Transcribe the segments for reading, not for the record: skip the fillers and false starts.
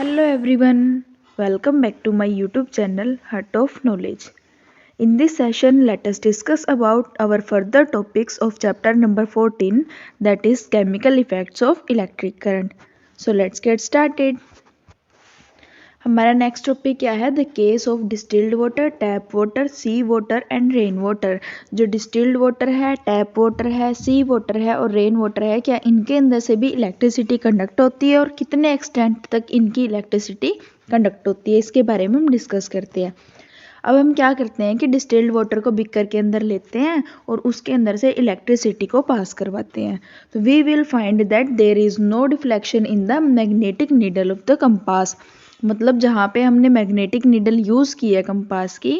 Hello everyone, welcome back to my YouTube channel Heart of Knowledge. In this session, let us discuss about our further topics of chapter number 14, that is chemical effects of electric current. So let's get started. हमारा next topic क्या है? The case of distilled water, tap water, sea water and rain water. जो distilled water है, tap water है, sea water है और rain water है, क्या इनके अंदर से भी इलेक्ट्रिसिटी कंडक्ट होती है और कितने एक्सटेंट तक इनकी इलेक्ट्रिसिटी कंडक्ट होती है, इसके बारे में हम डिस्कस करते हैं. अब हम क्या करते हैं कि डिस्टिल्ड वाटर को बिकर के अंदर लेते हैं और उसके अंदर से इलेक्ट्रिसिटी को पास करवाते हैं. तो we will find that there is no deflection in the magnetic needle of the compass. मतलब जहाँ पे हमने मैग्नेटिक नीडल यूज़ की है कंपास की,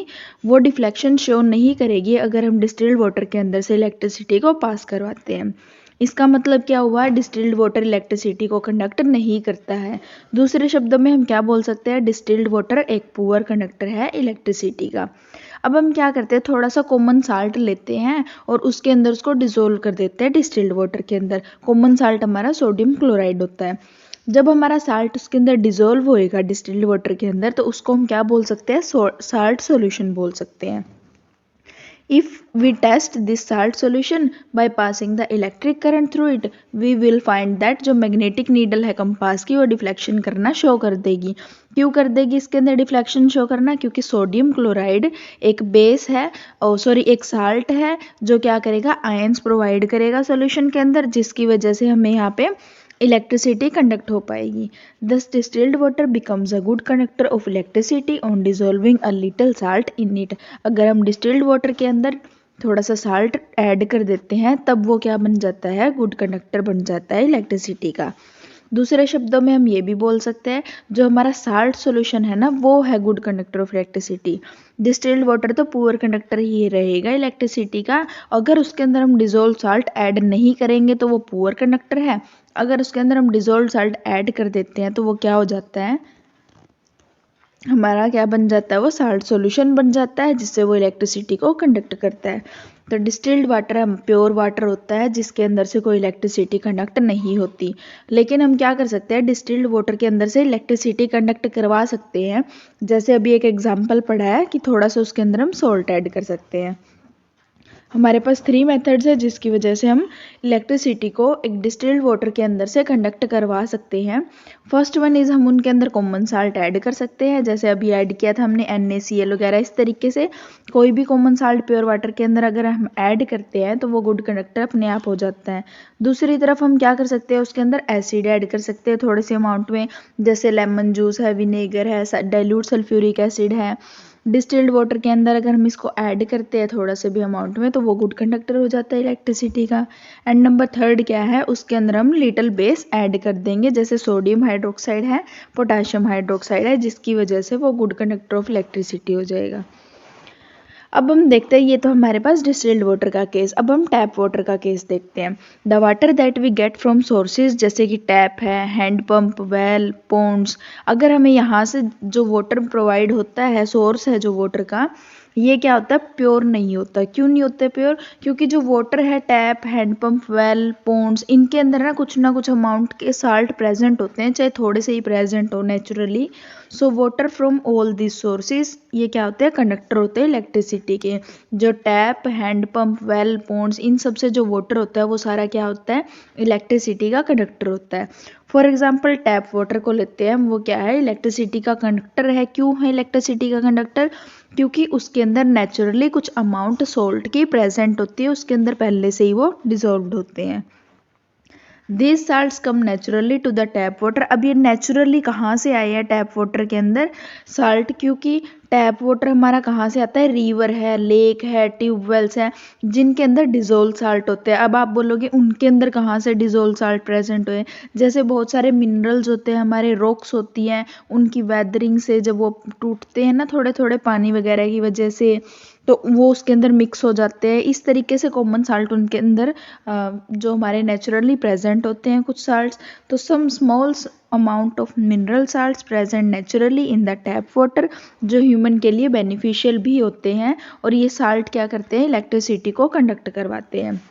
वो डिफ्लेक्शन शो नहीं करेगी अगर हम डिस्टिल्ड वाटर के अंदर से इलेक्ट्रिसिटी को पास करवाते हैं. इसका मतलब क्या हुआ? डिस्टिल्ड वाटर इलेक्ट्रिसिटी को कंडक्ट नहीं करता है. दूसरे शब्दों में हम क्या बोल सकते हैं? डिस्टिल्ड वाटर एक पुअर कंडक्टर है इलेक्ट्रिसिटी का. अब हम क्या करते हैं, थोड़ा सा कॉमन साल्ट लेते हैं और उसके अंदर उसको डिसोल्व कर देते हैं डिस्टिल्ड वाटर के अंदर. कॉमन साल्ट हमारा सोडियम क्लोराइड होता है. जब हमारा साल्ट उसके अंदर डिसोल्व होएगा डिस्टिल्ड वाटर के अंदर, तो उसको हम क्या बोल सकते हैं? साल्ट सॉल्यूशन बोल सकते हैं. If we test this salt solution by passing the electric current through it, we will find that जो मैग्नेटिक नीडल है कंपास की, वो डिफ्लेक्शन करना शो कर देगी. क्यों कर देगी इसके अंदर डिफ्लेक्शन शो करना? क्योंकि सोडियम क्लोराइड एक बेस है, एक साल्ट है जो क्या करेगा? आयंस प्रोवाइड करेगा सॉल्यूशन के अंदर, जिसकी वजह से हमें यहाँ पे इलेक्ट्रिसिटी कंडक्ट हो पाएगी. दस distilled water becomes a good conductor of electricity on dissolving a little salt in it. अगर हम डिस्टिल्ड वाटर के अंदर थोड़ा सा साल्ट ऐड कर देते हैं, तब वो क्या बन जाता है? गुड कंडक्टर बन जाता है इलेक्ट्रिसिटी का. दूसरे शब्दों में हम ये भी बोल सकते हैं, जो हमारा साल्ट सॉल्यूशन है ना, वो है good conductor of electricity. Distilled water तो पुअर कंडक्टर ही रहेगा इलेक्ट्रिसिटी का. अगर उसके अंदर हम डिसॉल्व साल्ट ऐड नहीं करेंगे तो वो पुअर कंडक्टर है. अगर उसके अंदर हम डिसॉल्व साल्ट ऐड कर देते हैं तो वो क्या हो जाता है? हमारा क्या बन जाता है? वो साल्ट सॉल्यूशन बन जाता है, जिससे वो इलेक्ट्रिसिटी को कंडक्ट करता है. तो डिस्टिल्ड वाटर प्योर वाटर होता है जिसके अंदर से कोई इलेक्ट्रिसिटी कंडक्ट नहीं होती. लेकिन हम क्या कर सकते हैं? डिस्टिल्ड वाटर के अंदर से इलेक्ट्रिसिटी कंडक्ट करवा सकते हैं. जैसे अभी एक एग्जांपल पढ़ा है कि थोड़ा सा उसके अंदर हम सॉल्ट ऐड कर सकते हैं. हमारे पास 3 मेथड्स है जिसकी वजह से हम इलेक्ट्रिसिटी को एक डिस्टिल्ड वाटर के अंदर से कंडक्ट करवा सकते हैं. फर्स्ट वन इज़ हम उनके अंदर कॉमन साल्ट ऐड कर सकते हैं. जैसे अभी ऐड किया था हमने NaCl वगैरह. इस तरीके से कोई भी कॉमन साल्ट प्योर वाटर के अंदर अगर हम ऐड करते हैं तो वो गुड कंडक्टर अपने आप हो जाता है. दूसरी तरफ हम क्या कर सकते हैं? उसके अंदर एसिड ऐड कर सकते हैं थोड़े से अमाउंट में. जैसे लेमन जूस है, विनेगर है, डाइल्यूट सल्फ्यूरिक एसिड है. डिस्टिल्ड वाटर के अंदर अगर हम इसको ऐड करते हैं थोड़ा से भी अमाउंट में, तो वो गुड कंडक्टर हो जाता है इलेक्ट्रिसिटी का. एंड नंबर थर्ड क्या है? उसके अंदर हम लिटिल बेस ऐड कर देंगे, जैसे सोडियम हाइड्रोक्साइड है, पोटाशियम हाइड्रोक्साइड है, जिसकी वजह से वो गुड कंडक्टर ऑफ इलेक्ट्रिसिटी हो जाएगा. अब हम देखते हैं, ये तो हमारे पास डिस्टिल्ड वाटर का केस. अब हम टैप वाटर का केस देखते हैं. The water that we get from sources, जैसे कि टैप है, हैंड पंप, वेल, पोन्ड्स. अगर हमें यहाँ से जो वाटर प्रोवाइड होता है, सोर्स है जो वाटर का, ये क्या होता है? प्योर नहीं होता. क्यों नहीं होता प्योर? क्योंकि जो वाटर है, टैप, हैंडपम्प, वेल, पोन्ड्स, इनके अंदर ना कुछ अमाउंट के साल्ट प्रेजेंट होते हैं, चाहे थोड़े से ही प्रेजेंट हो naturally. So water from all this sources, ये क्या होते हैं? कंडक्टर होते हैं इलेक्ट्रिसिटी के. जो टैप, हैंडपम्प, वेल, पोन्ड्स, इन सब से जो वाटर होता है वो सारा क्या होता है? इलेक्ट्रिसिटी का कंडक्टर होता है. फॉर एग्जाम्पल टैप वाटर को लेते हैं हम, वो क्या है? इलेक्ट्रिसिटी का कंडक्टर है. क्यों है इलेक्ट्रिसिटी का कंडक्टर? क्योंकि उसके अंदर नेचुरली कुछ अमाउंट सॉल्ट की प्रेजेंट होती है, उसके अंदर पहले से ही वो डिसॉल्व्ड होते हैं. This salts come naturally to the tap water. अब ये नेचुरली कहाँ से आए हैं टैप वाटर के अंदर साल्ट? क्योंकि टैप वाटर हमारा कहाँ से आता है? रिवर है, लेक है, ट्यूबवेल्स हैं, जिनके अंदर डिजोल्व साल्ट होते हैं. अब आप बोलोगे उनके अंदर कहाँ से डिजोल्व साल्ट प्रेजेंट हुए? जैसे बहुत सारे मिनरल्स होते हैं, हमारे रॉक्स होती हैं, उनकी वेदरिंग से जब वो टूटते हैं ना थोड़े थोड़े पानी वगैरह की वजह से, तो वो उसके अंदर मिक्स हो जाते हैं. इस तरीके से कॉमन साल्ट उनके अंदर जो हमारे नेचुरली प्रेजेंट होते हैं कुछ साल्ट्स. तो some small amount of mineral salts present naturally in the tap water, जो ह्यूमन के लिए बेनिफिशियल भी होते हैं, और ये साल्ट क्या करते हैं? इलेक्ट्रिसिटी को कंडक्ट करवाते हैं.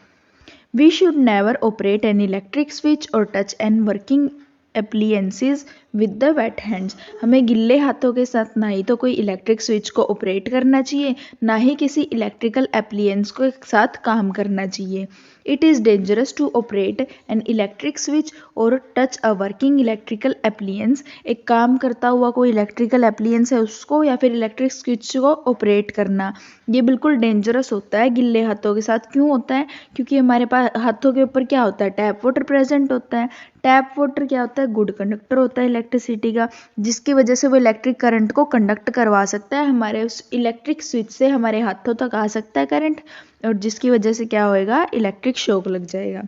We should never operate an electric switch और touch an working appliances with the wet hands. हमें गिल्ले हाथों के साथ ना ही तो कोई इलेक्ट्रिक स्विच को ऑपरेट करना चाहिए, ना ही किसी इलेक्ट्रिकल एप्लियंस के साथ काम करना चाहिए। It is dangerous to operate an electric switch और touch a working electrical appliances. एक काम करता हुआ कोई इलेक्ट्रिकल एप्लियंस है उसको या फिर इलेक्ट्रिक स्विच को ऑपरेट करना, ये बिल्कुल डेंजरस होता है गिल्ले हाथों के साथ। क्यों होता है? क्योंकि हमारे पास हाथों के ऊपर क्या होता है? टैप वाटर प्रेजेंट होता है। टैप वाटर क्या होता है? गुड कंडक्टर होता है इलेक्ट्रिसिटी का, जिसकी वजह से वो इलेक्ट्रिक करंट को कंडक्ट करवा सकता है, हमारे उस इलेक्ट्रिक स्विच से हमारे हाथों तक आ सकता है करंट, और जिसकी वजह से क्या होएगा? इलेक्ट्रिक शॉक लग जाएगा।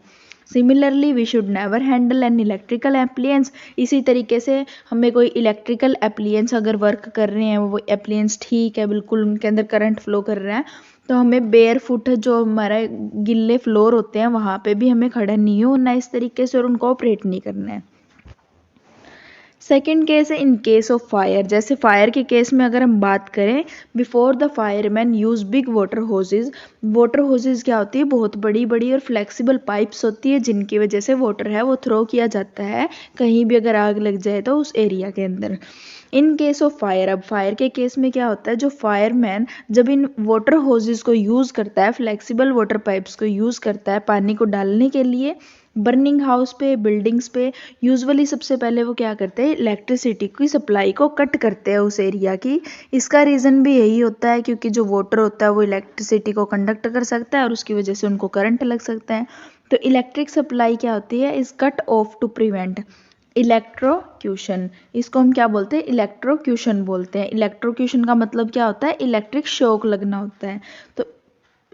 Similarly we should never handle an electrical appliances. इसी तरीके से हमें कोई इलेक्ट्रिकल एप्लियंस अगर वर्क कर रहे हैं, वो एप्लियंस ठीक है, बिल्कुल उनके अंदर करंट फ्लो कर रहा है, तो हमें बेयर फुट जो हमारा गिल्ले फ्लोर होते हैं वहाँ पे भी हमें खड़ा नहीं होना है इस तरीके से, और उनको ऑपरेट नहीं करना है। सेकेंड केस है इन केस ऑफ फायर। जैसे फायर के केस में अगर हम बात करें, before the fireman use big water hoses. Water hoses क्या होती है? बहुत बड़ी बड़ी और फ्लेक्सिबल पाइप्स होती है, जिनकी वजह से वाटर है वो थ्रो किया जाता है कहीं भी अगर आग लग जाए तो उस एरिया के अंदर। इन केस ऑफ फायर, अब फायर के केस में क्या होता है? जो फायरमैन जब इन वाटर होजेस को यूज़ करता है, फ्लेक्सिबल वाटर पाइप्स को यूज़ करता है पानी को डालने के लिए, बर्निंग हाउस पे, बिल्डिंग्स पे, यूजुअली सबसे पहले वो क्या करते हैं? इलेक्ट्रिसिटी की सप्लाई को कट करते हैं उस एरिया की। इसका रीज़न भी यही होता है क्योंकि जो वाटर होता है वो इलेक्ट्रिसिटी को कंडक्ट कर सकता है और उसकी वजह से उनको करंट लग सकता है। तो इलेक्ट्रिक सप्लाई क्या होती है? Is cut off to prevent electrocution. इसको हम क्या बोलते हैं? इलेक्ट्रोक्यूशन बोलते हैं। इलेक्ट्रोक्यूशन का मतलब क्या होता है? इलेक्ट्रिक शॉक लगना होता है। तो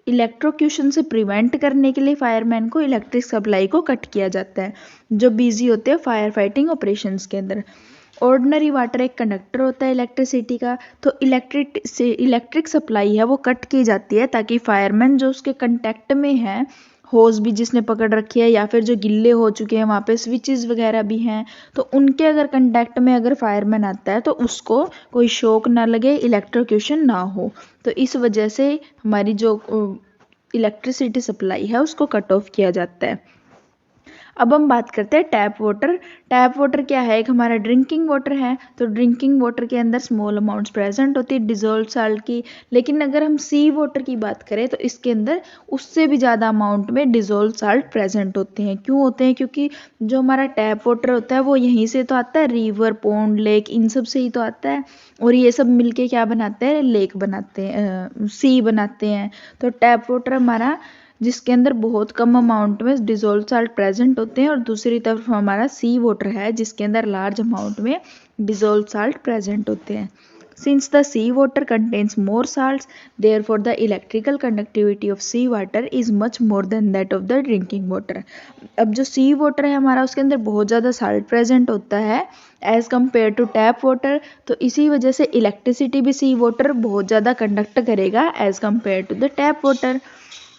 इलेक्ट्रोक्यूशन से प्रिवेंट करने के लिए फायरमैन को इलेक्ट्रिक सप्लाई को कट किया जाता है, जो बिजी होते हैं फायर फाइटिंग ऑपरेशंस के अंदर। ऑर्डिनरी वाटर एक कंडक्टर होता है इलेक्ट्रिसिटी का, तो इलेक्ट्रिक सप्लाई है वो कट की जाती है ताकि फायरमैन जो उसके कंटेक्ट में है, होज भी जिसने पकड़ रखी है या फिर जो गिल्ले हो चुके हैं वहाँ पे स्विचेस वगैरह भी हैं, तो उनके अगर कंटेक्ट में अगर फायरमैन आता है तो उसको कोई शॉक ना लगे, इलेक्ट्रोक्यूशन ना हो। तो इस वजह से हमारी जो इलेक्ट्रिसिटी सप्लाई है उसको कट ऑफ किया जाता है। अब हम बात करते हैं टैप वाटर। टैप वाटर क्या है? एक हमारा ड्रिंकिंग वाटर है, तो ड्रिंकिंग वाटर के अंदर स्मॉल अमाउंट्स प्रेजेंट होती है डिजोल्व साल्ट की। लेकिन अगर हम सी वाटर की बात करें तो इसके अंदर उससे भी ज़्यादा अमाउंट में डिजोल्व साल्ट प्रेजेंट होते हैं। क्यों होते हैं? क्योंकि जो हमारा टैप वाटर होता है वो यहीं से तो आता है, रिवर, पॉन्ड, लेक, इन सब से ही तो आता है, और ये सब मिलके क्या बनाते हैं? लेक बनाते हैं, सी बनाते हैं। तो टैप वाटर हमारा जिसके अंदर बहुत कम अमाउंट में डिजोल्व साल्ट प्रेजेंट होते हैं, और दूसरी तरफ हमारा सी वाटर है जिसके अंदर लार्ज अमाउंट में डिजोल्व साल्ट प्रेजेंट होते हैं। Since the sea water contains more salts, therefore the electrical conductivity of sea water is much more than that of the drinking water. अब जो सी वाटर है हमारा उसके अंदर बहुत ज़्यादा साल्ट प्रेजेंट होता है as compare to tap water, तो इसी वजह से इलेक्ट्रिसिटी भी सी वाटर बहुत ज़्यादा कंडक्ट करेगा as compare to the tap water.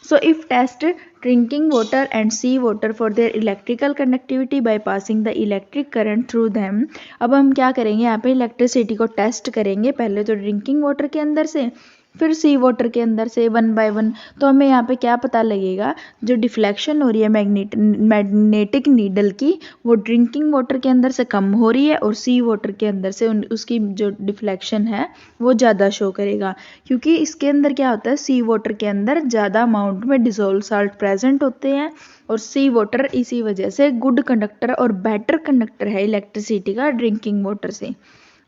So if test drinking water and sea water for their electrical conductivity by passing the electric current through them, अब हम क्या करेंगे? यहाँ पे इलेक्ट्रिसिटी को टेस्ट करेंगे, पहले तो ड्रिंकिंग वाटर के अंदर से, फिर सी वाटर के अंदर से, वन बाय वन। तो हमें यहाँ पे क्या पता लगेगा? जो डिफ्लेक्शन हो रही है मैग्नेटिक नीडल की, वो ड्रिंकिंग वाटर के अंदर से कम हो रही है और सी वाटर के अंदर से उसकी जो डिफ्लेक्शन है वो ज़्यादा शो करेगा, क्योंकि इसके अंदर क्या होता है? सी वाटर के अंदर ज़्यादा अमाउंट में डिजोल्व साल्ट प्रेजेंट होते हैं, और सी वाटर इसी वजह से गुड कंडक्टर और बेटर कंडक्टर है इलेक्ट्रिसिटी का ड्रिंकिंग वाटर से,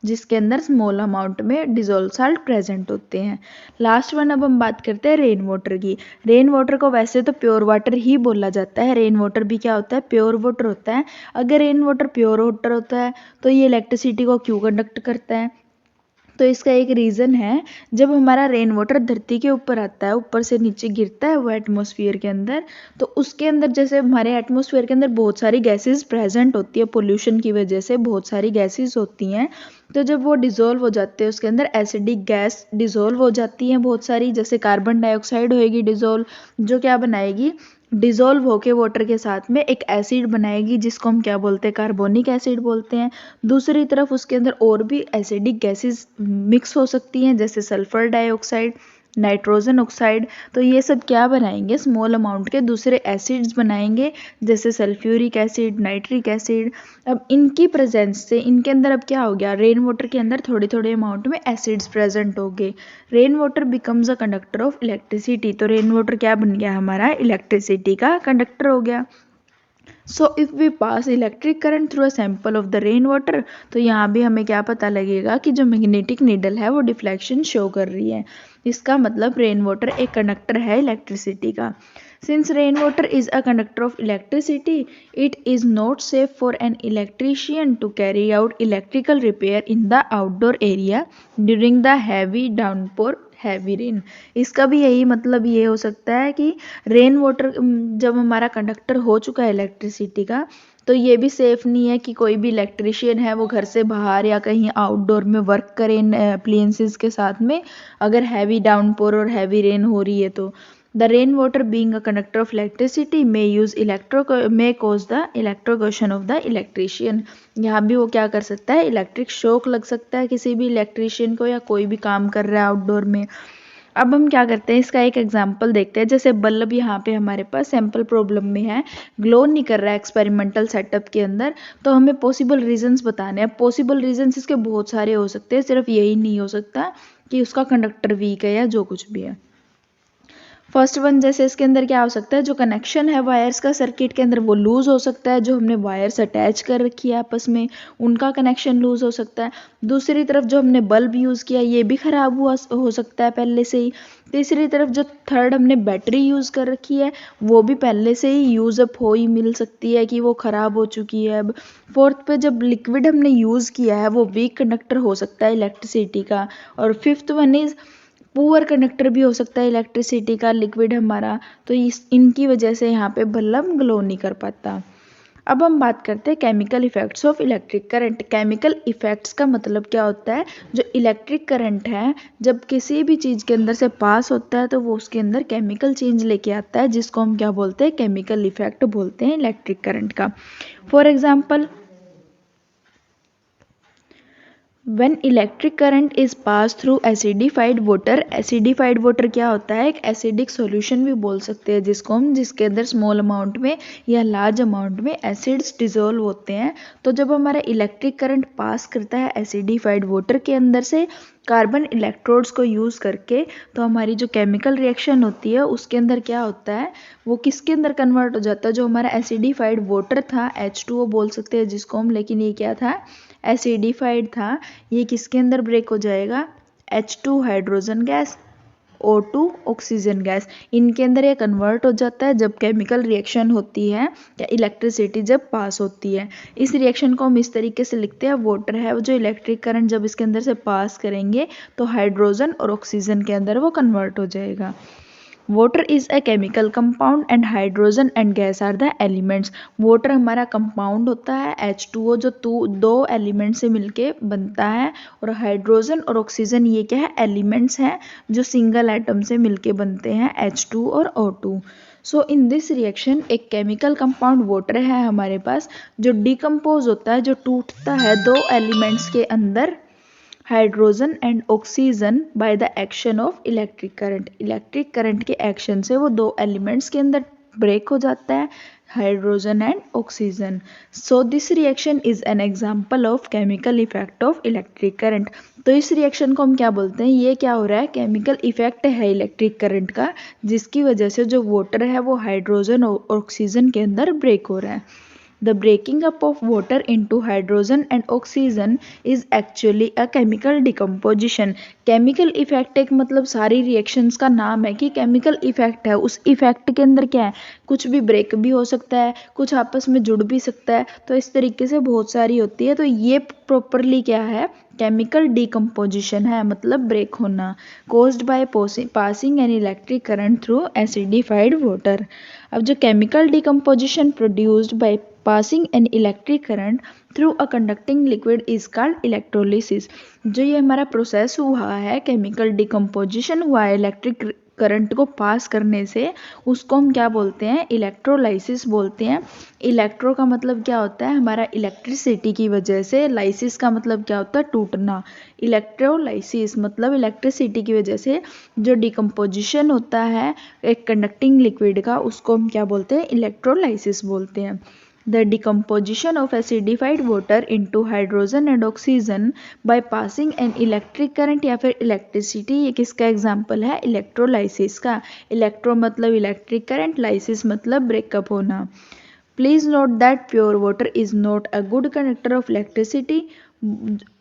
जिसके अंदर स्मॉल अमाउंट में डिजोल्व साल्ट प्रेजेंट होते हैं। लास्ट वन अब हम बात करते हैं रेन वाटर की। रेन वाटर को वैसे तो प्योर वाटर ही बोला जाता है, रेन वाटर भी क्या होता है? प्योर वाटर होता है। अगर रेन वाटर प्योर वाटर होता है तो ये इलेक्ट्रिसिटी को क्यों कंडक्ट करता है? तो इसका एक रीज़न है, जब हमारा रेन वाटर धरती के ऊपर आता है, ऊपर से नीचे गिरता है वो एटमॉस्फेयर के अंदर, तो उसके अंदर जैसे हमारे एटमॉस्फेयर के अंदर बहुत सारी गैसेस प्रेजेंट होती है, पोल्यूशन की वजह से बहुत सारी गैसेस होती हैं, तो जब वो डिज़ोल्व हो जाते हैं उसके अंदर एसिडिक गैस डिज़ोल्व हो जाती हैं बहुत सारी, जैसे कार्बन डाइऑक्साइड होएगी डिज़ोल्व, जो क्या बनाएगी? डिज़ोल्व होके वाटर के साथ में एक एसिड बनाएगी जिसको हम क्या बोलते हैं? कार्बोनिक एसिड बोलते हैं। दूसरी तरफ उसके अंदर और भी एसिडिक गैसेस मिक्स हो सकती हैं, जैसे सल्फर डाइऑक्साइड, नाइट्रोजन ऑक्साइड, तो ये सब क्या बनाएंगे, स्मॉल अमाउंट के दूसरे एसिड्स बनाएंगे, जैसे सल्फ्यूरिक एसिड, नाइट्रिक एसिड। अब इनकी प्रेजेंस से इनके अंदर अब क्या हो गया, रेन वाटर के अंदर थोड़े थोड़े अमाउंट में एसिड्स प्रेजेंट हो गए। Rain water becomes a conductor of electricity, तो रेन वाटर क्या बन गया हमारा, इलेक्ट्रिसिटी का कंडक्टर हो गया। So if we pass electric current through a sample of the rain water, तो यहाँ भी हमें क्या पता लगेगा कि जो मैग्नेटिक नीडल है वो डिफ्लेक्शन शो कर रही है। इसका मतलब रेन वाटर एक कंडक्टर है इलेक्ट्रिसिटी का। Since rain water is a conductor of electricity, it is not safe for an electrician to carry out electrical repair in the outdoor area during the heavy downpour heavy rain. इसका भी यही मतलब ये हो सकता है कि रेन वाटर जब हमारा कंडक्टर हो चुका है इलेक्ट्रिसिटी का, तो ये भी सेफ नहीं है कि कोई भी इलेक्ट्रिशियन है वो घर से बाहर या कहीं आउटडोर में वर्क करे इन अप्लायंसेस के साथ में, अगर हैवी डाउनपोर और हैवी रेन हो रही है तो। The rain water being a conductor of electricity may cause the electrocution of the electrician. यहाँ भी वो क्या कर सकता है, इलेक्ट्रिक शॉक लग सकता है किसी भी इलेक्ट्रिशियन को या कोई भी काम कर रहा है आउटडोर में। अब हम क्या करते हैं, इसका एक एग्जांपल देखते हैं। जैसे बल्ब यहाँ पे हमारे पास सैंपल प्रॉब्लम में है, ग्लो नहीं कर रहा है एक्सपेरिमेंटल सेटअप के अंदर, तो हमें पॉसिबल रीजंस बताने हैं। पॉसिबल रीजंस इसके बहुत सारे हो सकते हैं, सिर्फ यही नहीं हो सकता कि उसका कंडक्टर वीक है या जो कुछ भी है। फर्स्ट वन, जैसे इसके अंदर क्या हो सकता है, जो कनेक्शन है वायर्स का सर्किट के अंदर वो लूज हो सकता है, जो हमने वायर्स अटैच कर रखी है आपस में उनका कनेक्शन लूज हो सकता है। दूसरी तरफ जो हमने बल्ब यूज़ किया ये भी ख़राब हुआ हो सकता है पहले से ही। तीसरी तरफ जो थर्ड हमने बैटरी यूज़ कर रखी है वो भी पहले से ही यूज़ अप हो ही मिल सकती है कि वो ख़राब हो चुकी है। अब फोर्थ पे जब लिक्विड हमने यूज़ किया है वो वीक कंडक्टर हो सकता है इलेक्ट्रिसिटी का। और fifth one is poor conductor भी हो सकता है इलेक्ट्रिसिटी का लिक्विड हमारा, तो इनकी वजह से यहाँ पे बल्ब ग्लो नहीं कर पाता। अब हम बात करते हैं chemical effects of electric current. Chemical effects का मतलब क्या होता है, जो इलेक्ट्रिक करंट है जब किसी भी चीज़ के अंदर से पास होता है तो वो उसके अंदर केमिकल चेंज लेके आता है, जिसको हम क्या बोलते हैं, केमिकल इफ़ेक्ट बोलते हैं इलेक्ट्रिक करंट का। For example, When electric current is passed through acidified water, acidified water क्या होता है, एक एसिडिक सॉल्यूशन भी बोल सकते हैं जिसको हम, जिसके अंदर स्मॉल अमाउंट में या लार्ज अमाउंट में एसिड्स डिजोल्व होते हैं। तो जब हमारा इलेक्ट्रिक करंट पास करता है एसिडिफाइड वाटर के अंदर से कार्बन इलेक्ट्रोड्स को यूज़ करके, तो हमारी जो केमिकल रिएक्शन होती है उसके अंदर क्या होता है, वो किसके अंदर कन्वर्ट हो जाता है, जो हमारा एसिडिफाइड वाटर था H2O बोल सकते हैं जिसको हम, लेकिन ये क्या था, एसिडिफाइड था, ये किसके अंदर ब्रेक हो जाएगा, H2 hydrogen gas, O2 oxygen gas, इनके अंदर ये कन्वर्ट हो जाता है जब केमिकल रिएक्शन होती है या इलेक्ट्रिसिटी जब पास होती है। इस रिएक्शन को हम इस तरीके से लिखते हैं, वाटर है जो इलेक्ट्रिक करंट जब इसके अंदर से पास करेंगे तो हाइड्रोजन और ऑक्सीजन के अंदर वो कन्वर्ट हो जाएगा। Water is a chemical compound and hydrogen and gas are the elements. Water हमारा कंपाउंड होता है H2O जो दो एलिमेंट से मिलके बनता है, और हाइड्रोजन और ऑक्सीजन ये क्या है, एलिमेंट्स हैं जो सिंगल एटम से मिलके बनते हैं, H2 और O2। So in this reaction एक केमिकल कंपाउंड वाटर है हमारे पास जो डिकम्पोज होता है, जो टूटता है दो एलिमेंट्स के अंदर, hydrogen and oxygen by the action of electric current. Electric current के एक्शन से वो दो एलिमेंट्स के अंदर ब्रेक हो जाता है, hydrogen and oxygen. So this reaction is an example of chemical effect of electric current. तो इस रिएक्शन को हम क्या बोलते हैं, ये क्या हो रहा है, केमिकल इफेक्ट है इलेक्ट्रिक करंट का, जिसकी वजह से जो वाटर है वो हाइड्रोजन और ऑक्सीजन के अंदर ब्रेक हो रहा है। The breaking up of water into hydrogen and oxygen is actually a chemical decomposition. Chemical effect एक मतलब सारी reactions का नाम है कि chemical effect है, उस effect के अंदर क्या है, कुछ भी break भी हो सकता है, कुछ आपस में जुड़ भी सकता है, तो इस तरीके से बहुत सारी होती है। तो ये properly क्या है, केमिकल डिकम्पोजिशन है, मतलब ब्रेक होना, caused by passing an electric current through acidified water। अब जो chemical decomposition produced by passing an electric current through a conducting liquid is called electrolysis। जो ये हमारा प्रोसेस हुआ है, केमिकल डिकम्पोजिशन हुआ है इलेक्ट्रिक करंट को पास करने से उसको हम क्या बोलते हैं, इलेक्ट्रोलाइसिस बोलते हैं। इलेक्ट्रो का मतलब क्या होता है, हमारा इलेक्ट्रिसिटी की वजह से, लाइसिस का मतलब क्या होता है, टूटना। इलेक्ट्रोलाइसिस मतलब इलेक्ट्रिसिटी की वजह से जो डिकम्पोजिशन होता है एक कंडक्टिंग लिक्विड का, उसको हम क्या बोलते हैं, इलेक्ट्रोलाइसिस बोलते हैं। The decomposition of acidified water into hydrogen and oxygen by passing an electric current या फिर इलेक्ट्रिसिटी, ये किसका एग्जाम्पल है, इलेक्ट्रोलाइसिस का। इलेक्ट्रो मतलब इलेक्ट्रिक करंट, लाइसिस मतलब ब्रेकअप होना। Please note that pure water is not a good conductor of electricity.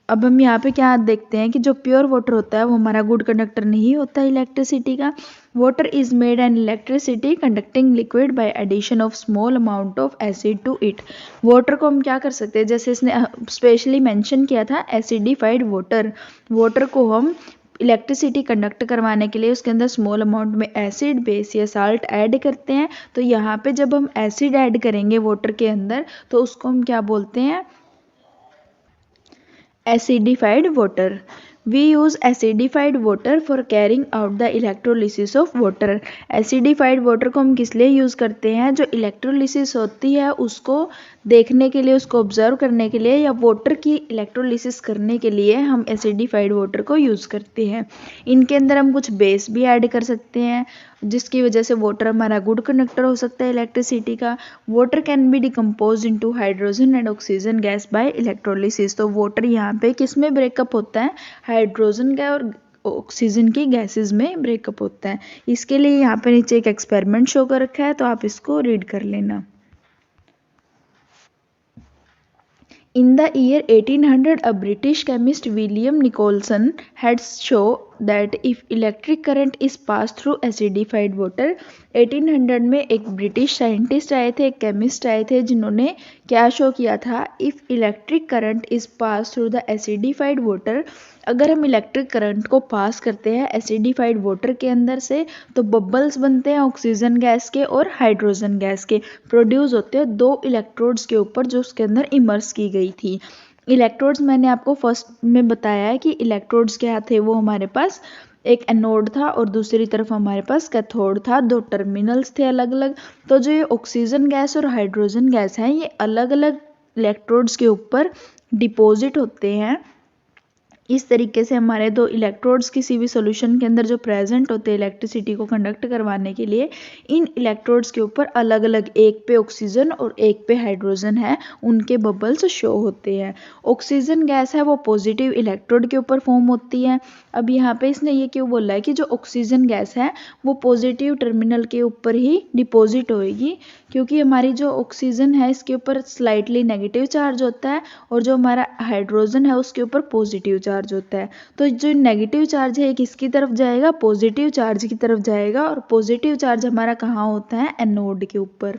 अब हम यहाँ पे क्या देखते हैं कि जो प्योर वाटर होता है वो हमारा गुड कंडक्टर नहीं होता इलेक्ट्रिसिटी का। Water is made an electricity conducting liquid by addition of small amount of acid to it. Water को हम क्या कर सकते हैं, जैसे इसने स्पेशली मेंशन किया था एसिडिफाइड वाटर, वाटर को हम इलेक्ट्रिसिटी कंडक्ट करवाने के लिए उसके अंदर स्मॉल अमाउंट में एसिड, बेस या साल्ट ऐड करते हैं। तो यहाँ पे जब हम एसिड ऐड करेंगे वाटर के अंदर तो उसको हम क्या बोलते हैं, acidified water. We use acidified water for carrying out the electrolysis of water. Acidified water को हम किस लिए यूज़ करते हैं, जो इलेक्ट्रोलिसिस होती है उसको देखने के लिए, उसको ऑब्जर्व करने के लिए, या वाटर की इलेक्ट्रोलिसिस करने के लिए हम एसिडिफाइड वाटर को यूज़ करते हैं। इनके अंदर हम कुछ बेस भी ऐड कर सकते हैं जिसकी वजह से वाटर हमारा गुड कंडक्टर हो सकता है इलेक्ट्रिसिटी का। Water can be decompose into hydrogen and oxygen gas by electrolysis. तो वाटर यहाँ पे किस में ब्रेकअप होता है, हाइड्रोजन का और ऑक्सीजन की गैसेस में ब्रेकअप होता है। इसके लिए यहाँ पे नीचे एक एक्सपेरिमेंट शो कर रखा है, तो आप इसको रीड कर लेना। In the year 1800, a British chemist William Nicholson had shown that if electric current is passed through acidified water, 1800 में एक ब्रिटिश साइंटिस्ट आए थे, एक केमिस्ट आए थे, जिन्होंने क्या शो किया था, if electric current is pass through the acidified water, अगर हम इलेक्ट्रिक करंट को पास करते हैं एसिडिफाइड वाटर के अंदर से तो बबल्स बनते हैं ऑक्सीजन गैस के और हाइड्रोजन गैस के, प्रोड्यूस होते हैं दो इलेक्ट्रोड्स के ऊपर जो उसके अंदर इमर्स की गई थी। इलेक्ट्रोड्स मैंने आपको फर्स्ट में बताया है कि इलेक्ट्रोड्स क्या थे, वो हमारे पास एक एनोड था और दूसरी तरफ हमारे पास कैथोड था, दो टर्मिनल्स थे अलग अलग। तो जो ये ऑक्सीजन गैस और हाइड्रोजन गैस है ये अलग अलग इलेक्ट्रोड्स के ऊपर डिपॉजिट होते हैं। इस तरीके से हमारे दो इलेक्ट्रोड्स किसी भी सॉल्यूशन के अंदर जो प्रेजेंट होते हैं इलेक्ट्रिसिटी को कंडक्ट करवाने के लिए, इन इलेक्ट्रोड्स के ऊपर अलग अलग, एक पे ऑक्सीजन और एक पे हाइड्रोजन है, उनके बबल्स शो होते हैं। ऑक्सीजन गैस है वो पॉजिटिव इलेक्ट्रोड के ऊपर फॉर्म होती है। अब यहाँ पे इसने ये क्यों बोला है कि जो ऑक्सीजन गैस है वो पॉजिटिव टर्मिनल के ऊपर ही डिपॉजिट होएगी, क्योंकि हमारी जो ऑक्सीजन है इसके ऊपर स्लाइटली नेगेटिव चार्ज होता है और जो हमारा हाइड्रोजन है उसके ऊपर पॉजिटिव चार्ज होता है। तो जो नेगेटिव चार्ज है किसकी तरफ जाएगा, पॉजिटिव चार्ज की तरफ जाएगा, और पॉजिटिव चार्ज हमारा कहाँ होता है, एनोड के ऊपर,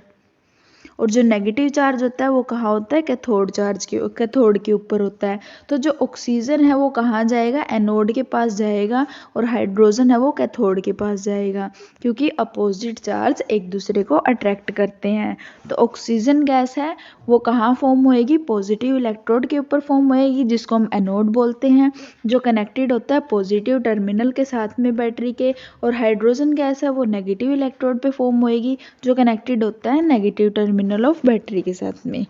और जो नेगेटिव चार्ज होता है वो कहाँ होता है, कैथोड के ऊपर होता है। तो जो ऑक्सीजन है वो कहाँ जाएगा, एनोड के पास जाएगा, और हाइड्रोजन है वो कैथोड के पास जाएगा, क्योंकि अपोजिट चार्ज एक दूसरे को अट्रैक्ट करते हैं। तो ऑक्सीजन गैस है वो कहाँ फॉर्म होएगी, पॉजिटिव इलेक्ट्रोड के ऊपर फॉर्म होएगी जिसको हम एनोड बोलते हैं, जो कनेक्टेड होता है पॉजिटिव टर्मिनल के साथ में बैटरी के। और हाइड्रोजन गैस है वो नेगेटिव इलेक्ट्रोड पे फॉर्म होएगी जो कनेक्टेड होता है नेगेटिव टर्मिनल ऑफ बैटरी के साथ में।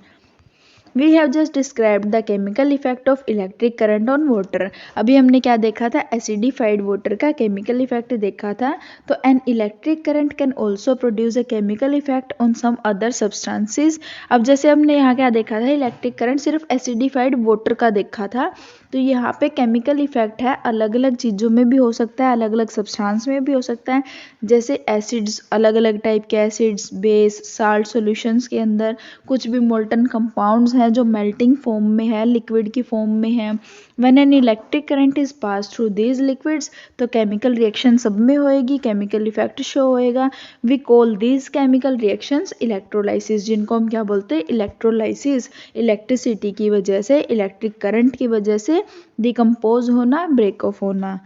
We have just described the chemical effect of electric current on water. अभी हमने क्या देखा था, एसिडिफाइड वाटर का केमिकल इफेक्ट देखा था। तो an electric current can also produce a chemical effect on some other substances. अब जैसे हमने यहाँ क्या देखा था, इलेक्ट्रिक करंट सिर्फ एसिडिफाइड वाटर का देखा था, तो यहाँ पे केमिकल इफेक्ट है अलग अलग चीज़ों में भी हो सकता है, अलग अलग सब्सटेंस में भी हो सकता है। जैसे एसिड्स, अलग अलग टाइप के एसिड्स, बेस, साल्ट सॉल्यूशंस के अंदर कुछ भी मोल्टन कंपाउंड्स हैं जो मेल्टिंग फॉर्म में है, लिक्विड की फॉर्म में है। When an electric current is pass through these liquids, तो केमिकल रिएक्शन सब में होएगी, केमिकल इफेक्ट शो होएगा। We call these chemical reactions electrolysis, जिनको हम क्या बोलते हैं, इलेक्ट्रोलाइसिस। इलेक्ट्रिसिटी की वजह से, इलेक्ट्रिक करंट की वजह से डिकम्पोज होना, ब्रेक ऑफ होना।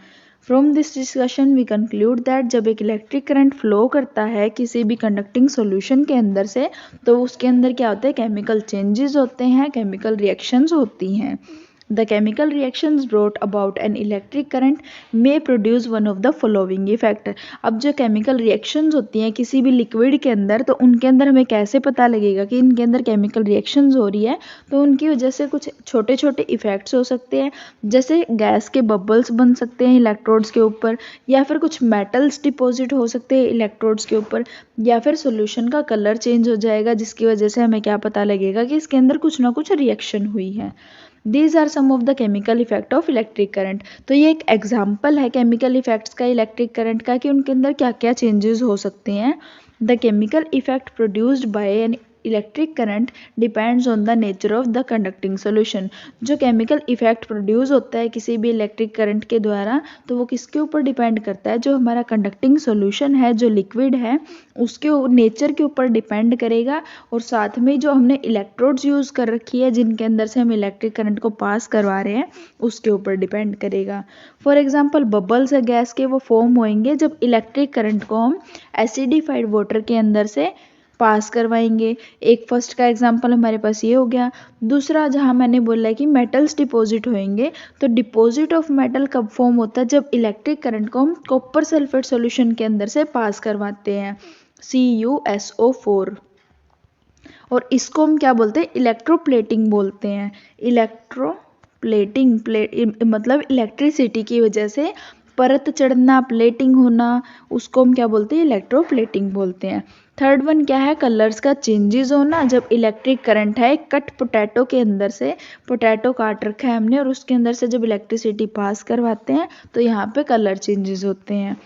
From this discussion we conclude that जब एक इलेक्ट्रिक करंट फ्लो करता है किसी भी कंडक्टिंग सॉल्यूशन के अंदर से, तो उसके अंदर क्या होता है, केमिकल चेंजेस होते हैं, केमिकल रिएक्शंस होती हैं। The chemical reactions brought about an electric current may produce one of the following effect. अब जो chemical reactions होती हैं किसी भी liquid के अंदर, तो उनके अंदर हमें कैसे पता लगेगा कि इनके अंदर chemical reactions हो रही है, तो उनकी वजह से कुछ छोटे छोटे effects हो सकते हैं, जैसे गैस के bubbles बन सकते हैं electrodes के ऊपर, या फिर कुछ metals deposit हो सकते हैं electrodes के ऊपर, या फिर solution का color change हो जाएगा, जिसकी वजह से हमें क्या पता लगेगा कि इसके अंदर कुछ ना कुछ reaction हुई है. These are some of the chemical effect of electric current. तो ये एक एग्जाम्पल है chemical effects का electric current का कि उनके अंदर क्या क्या changes हो सकते हैं. The chemical effect produced by an electric current depends on the nature of the conducting solution. जो केमिकल इफेक्ट प्रोड्यूस होता है किसी भी इलेक्ट्रिक करंट के द्वारा, तो वो किसके ऊपर डिपेंड करता है, जो हमारा कंडक्टिंग सोल्यूशन है, जो लिक्विड है, उसके नेचर के ऊपर डिपेंड करेगा. और साथ में जो हमने इलेक्ट्रोड्स यूज़ कर रखी है जिनके अंदर से हम इलेक्ट्रिक करंट को पास करवा रहे हैं, उसके ऊपर डिपेंड करेगा. फॉर एग्जाम्पल बबल्स है गैस के, वो फॉर्म होंगे जब इलेक्ट्रिक करंट को हम एसिडिफाइड वाटर के अंदर से पास करवाएंगे. एक फर्स्ट का एग्जांपल हमारे पास ये हो गया. दूसरा जहाँ मैंने बोला है कि मेटल्स डिपॉजिट होंगे, तो डिपॉजिट ऑफ मेटल कब फॉर्म होता है, जब इलेक्ट्रिक करंट को हम कॉपर सल्फेट सॉल्यूशन के अंदर से पास करवाते हैं, CuSO4. और इसको हम क्या बोलते हैं, इलेक्ट्रोप्लेटिंग बोलते हैं. इलेक्ट्रोप्लेटिंग मतलब इलेक्ट्रिसिटी की वजह से परत चढ़ना, प्लेटिंग होना, उसको हम क्या बोलते हैं, इलेक्ट्रोप्लेटिंग बोलते हैं. थर्ड वन क्या है, कलर्स का चेंजेस होना. जब इलेक्ट्रिक करंट है कट पोटैटो के अंदर से, पोटैटो काट रखा है हमने और उसके अंदर से जब इलेक्ट्रिसिटी पास करवाते हैं तो यहाँ पे कलर चेंजेस होते हैं.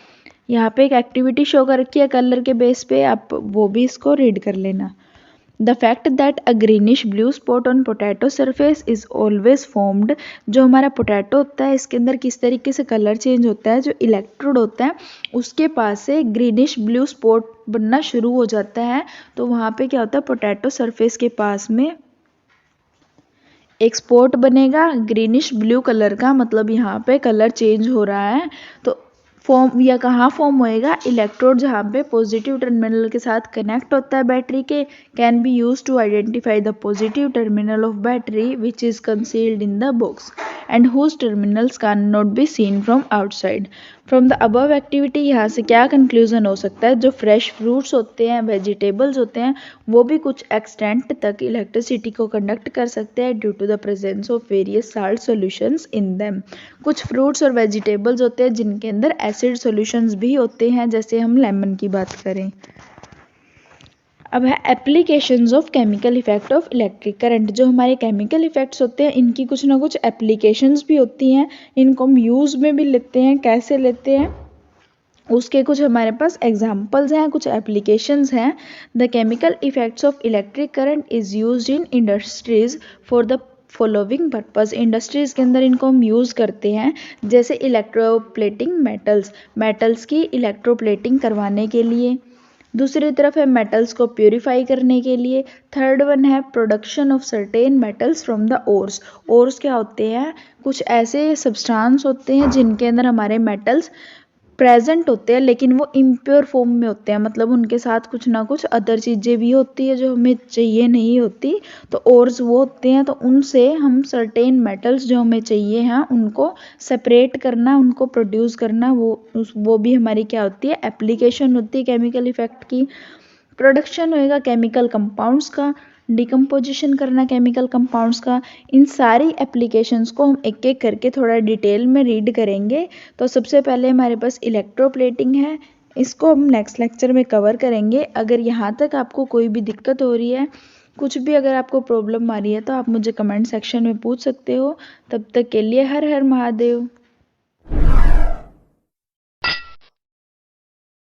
यहाँ पे एक एक्टिविटी शो कर रखी है कलर के बेस पे, आप वो भी इसको रीड कर लेना. The fact that a greenish blue spot on potato surface is always formed. जो हमारा पोटैटो होता है इसके अंदर किस तरीके से कलर चेंज होता है, जो इलेक्ट्रोड होता है उसके पास से ग्रीनिश ब्लू स्पॉट बनना शुरू हो जाता है. तो वहाँ पे क्या होता है, पोटैटो सरफेस के पास में एक स्पॉट बनेगा ग्रीनिश ब्लू कलर का, मतलब यहाँ पे कलर चेंज हो रहा है. तो फॉर्म या कहाँ फॉर्म होएगा, इलेक्ट्रोड जहाँ पे पॉजिटिव टर्मिनल के साथ कनेक्ट होता है बैटरी के, can be use to identify the positive terminal of battery which is concealed in the box and whose terminals can not be seen from outside. From the above activity यहाँ से क्या conclusion हो सकता है, जो fresh fruits होते हैं, vegetables होते हैं, वो भी कुछ एक्सटेंट तक इलेक्ट्रिसिटी को कंडक्ट कर सकते हैं due to the presence of various salt solutions in them. कुछ फ्रूट्स और वेजिटेबल्स होते हैं जिनके अंदर एसिड सॉल्यूशंस भी होते हैं, जैसे हम लेमन की बात करें. अब है applications of chemical effect of electric current. जो हमारे केमिकल इफेक्ट्स होते हैं इनकी कुछ ना कुछ एप्लीकेशंस भी होती हैं, इनको हम यूज़ में भी लेते हैं. कैसे लेते हैं, उसके कुछ हमारे पास एग्जांपल्स हैं, कुछ एप्लीकेशंस हैं. The chemical effects of electric current is used in industries for the following purpose. Industries के अंदर इनको हम यूज़ करते हैं, जैसे इलेक्ट्रोप्लेटिंग मेटल्स की इलेक्ट्रोप्लेटिंग करवाने के लिए. दूसरी तरफ है मेटल्स को प्योरीफाई करने के लिए. थर्ड वन है production of certain metals from the ores. Ores क्या होते हैं, कुछ ऐसे सब्सटेंस होते हैं जिनके अंदर हमारे मेटल्स प्रेजेंट होते हैं लेकिन वो इम्प्योर फॉर्म में होते हैं, मतलब उनके साथ कुछ ना कुछ अदर चीज़ें भी होती है जो हमें चाहिए नहीं होती. तो ओर्स वो होते हैं, तो उनसे हम सर्टेन मेटल्स जो हमें चाहिए हैं उनको सेपरेट करना, उनको प्रोड्यूस करना, वो भी हमारी क्या होती है, एप्लीकेशन होती है केमिकल इफेक्ट की. प्रोडक्शन होएगा केमिकल कंपाउंड्स का, डिकम्पोजिशन करना केमिकल कंपाउंड्स का. इन सारी एप्लीकेशंस को हम एक एक करके थोड़ा डिटेल में रीड करेंगे. तो सबसे पहले हमारे पास इलेक्ट्रोप्लेटिंग है, इसको हम नेक्स्ट लेक्चर में कवर करेंगे. अगर यहाँ तक आपको कोई भी दिक्कत हो रही है, कुछ भी अगर आपको प्रॉब्लम आ रही है, तो आप मुझे कमेंट सेक्शन में पूछ सकते हो. तब तक के लिए हर हर महादेव.